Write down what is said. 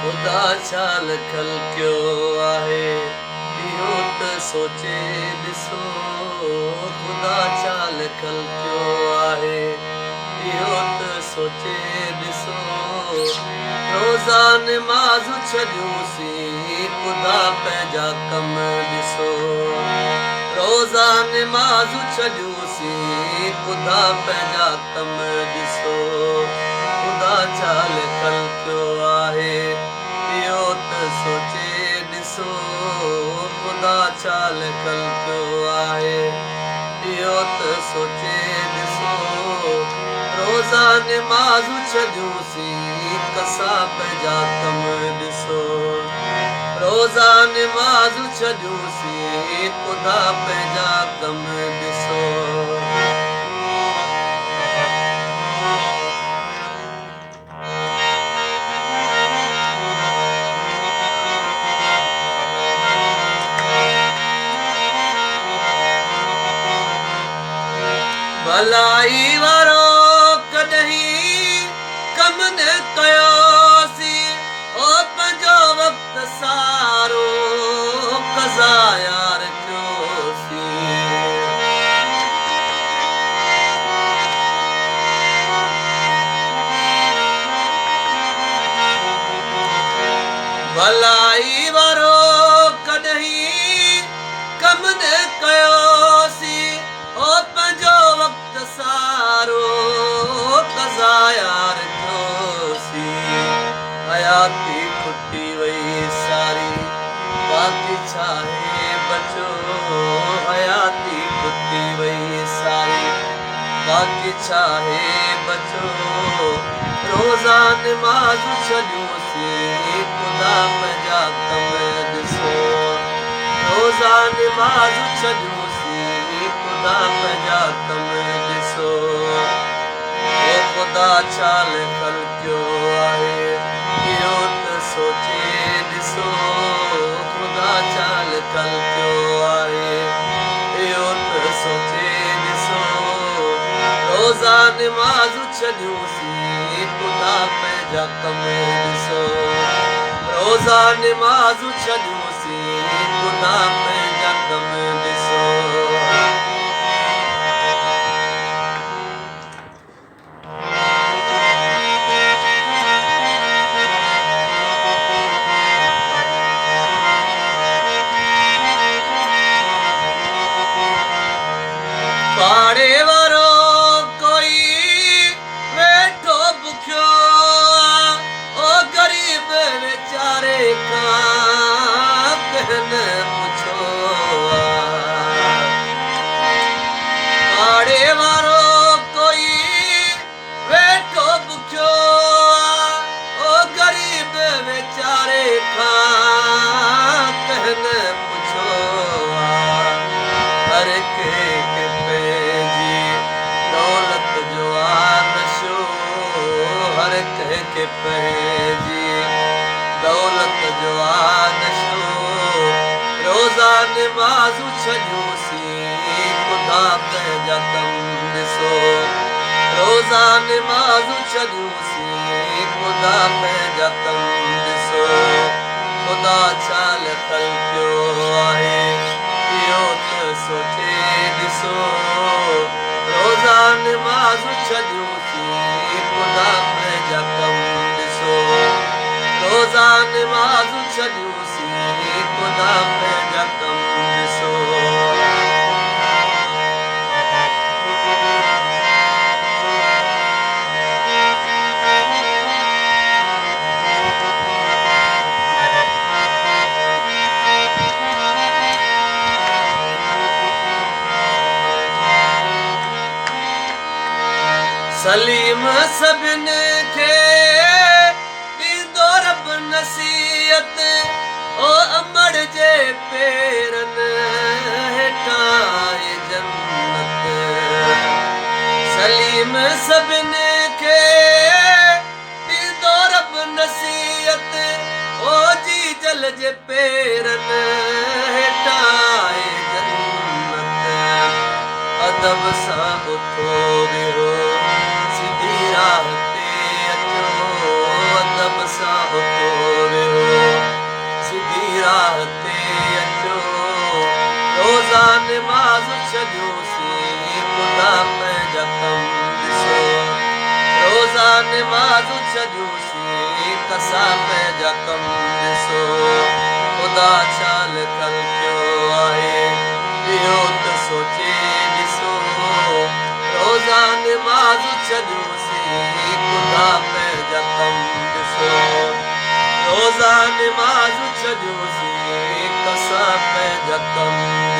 ख़ुदा छा लिखल कयो आहे इहो त सोचे ॾिसो। ख़ुदा छा लिखल कयो आहे इहो त सोचे ॾिसो। रोज़ा निमाज़ छॾियूंसीं ख़ुदा पंहिंजा कम ॾिसो। रोज़ा निमाज़ छॾियूंसीं ख़ुदा पंहिंजा कम ॾिसो। ख़ुदा छा लिखल कयो आहे इहो त सोचे ॾिसो। ख़ुदा छा लिखल कयो आहे इहो त सोचे ॾिसो। रोज़ा निमाज़ छॾियूंसीं कसा पंहिंजा कम ॾिसो। रोज़ा निमाज़ छॾियूंसीं ख़ुदा पंहिंजा कम ॾिसो। भलाई वारो कॾहिं कम न कयोसीं ओ पंहिंजो वक़्तु सारो क़ज़ा यार कयोसीं। भलाई वारो कॾहिं कम न कयोसीं ओ पंहिंजो वक़्तु सारो क़ज़ा यार कयोसीं। हयाती खुटी वई सारी बाक़ी छाहे बचो। हयाती खुटी वई सारी बाक़ी छाहे बचो। रोज़ा निमाज़ छॾियूंसीं ख़ुदा पंहिंजा कम ॾिसो। रोज़ा निमाज़ छॾियूंसीं ख़ुदा पंहिंजा कम ॾिसो। ओ ख़ुदा छा लिखल कयो आहे इहो त सोचे ॾिसो। ख़ुदा छा लिखल कयो आहे इहो त सोचे ॾिसो। रोज़ा निमाज़ छॾियूंसीं ख़ुदा पंहिंजा कम ॾिसो। रोज़ा निमाज़ छॾियूंसीं ख़ुदा पंहिंजा कम ॾिसो। पाड़े वारो कोई वेठो बुखियो ओ ग़रीब वीचारे खां कहन पुछो। पाड़े वारो कोई वेठो बुखियो ओ ग़रीब वीचारे खां कहन पुछो। हर कंहिंखे पंहिंजी दौलत जो आहे नशो। हर कंहिंखे पंहिंजी दौलत जो आहे नशो। रोज़ा निमाज़ छॾियूंसीं ख़ुदा पंहिंजा कम ॾिसो। रोज़ा निमाज़ छॾियूंसीं ख़ुदा पंहिंजा कम ॾिसो। ख़ुदा छा लिखल कयो आहे इहो त सोचे ॾिसो। रोज़ा निमाज़ छॾियूंसीं ख़ुदा पंहिंजा कम ॾिसो। रोज़ा निमाज़ छॾियूंसीं ख़ुदा पंहिंजा कम ॾिसो। सलीम सभिनी खे ॾींदो रब नसीहत ओ अमड़ जे पेरनि हेठां आहे जन्नत। सलीम सभिनी खे ॾींदो रब नसीहत ओ जी जल जे पेरनि हेठां आहे जन्नत। अदब सां उथो विहो सिधी राह ते अचो। अदब सां उथो निमाज़ छॾियूंसीं कसां पंहिंजा कम ॾिसो ख़ुदा छा लिखल पियो आहे इहो त सोचे ॾिसो रोज़ा निमाज़ छॾियूंसीं ख़ुदा पंहिंजा कम ॾिसो रोज़ा निमाज़ छॾियूंसीं कसां पंहिंजा कम